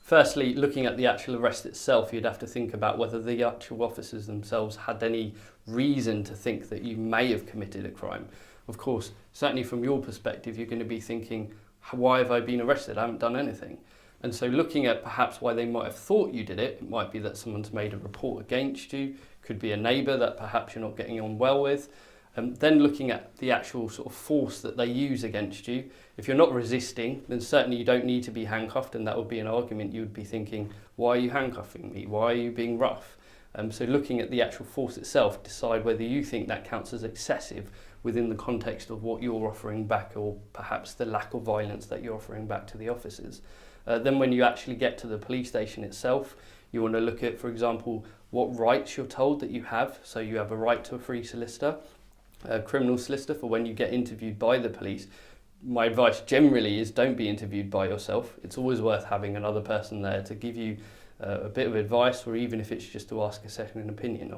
Firstly, looking at the actual arrest itself, you'd have to think about whether the actual officers themselves had any reason to think that you may have committed a crime. Of course, certainly from your perspective, you're going to be thinking, why have I been arrested? I haven't done anything. And so looking at perhaps why they might have thought you did it might be that someone's made a report against you, could be a neighbour that perhaps you're not getting on well with. Then looking at the actual sort of force that they use against you. If you're not resisting, then certainly you don't need to be handcuffed, and that would be an argument. You would be thinking, why are you handcuffing me? Why are you being rough? So looking at the actual force itself, decide whether you think that counts as excessive within the context of what you're offering back, or perhaps the lack of violence that you're offering back to the officers. Then when you actually get to the police station itself, you want to look at, for example, what rights you're told that you have. So you have a right to a free solicitor, a criminal solicitor for when you get interviewed by the police. My advice generally is don't be interviewed by yourself. It's always worth having another person there to give you a bit of advice, or even if it's just to ask a second opinion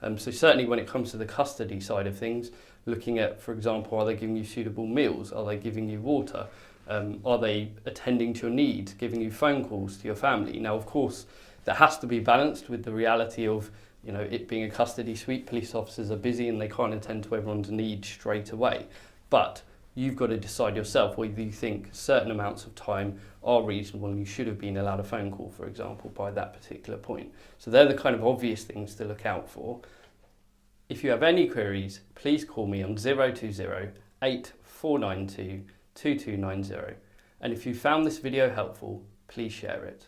on. So certainly when it comes to the custody side of things, looking at, for example, are they giving you suitable meals? Are they giving you water? Are they attending to your needs, giving you phone calls to your family? Now, of course, that has to be balanced with the reality of, it being a custody suite. Police officers are busy and they can't attend to everyone's needs straight away. But you've got to decide yourself whether you think certain amounts of time are reasonable and you should have been allowed a phone call, for example, by that particular point. So they're the kind of obvious things to look out for. If you have any queries, please call me on 020 8492 2290. And if you found this video helpful, please share it.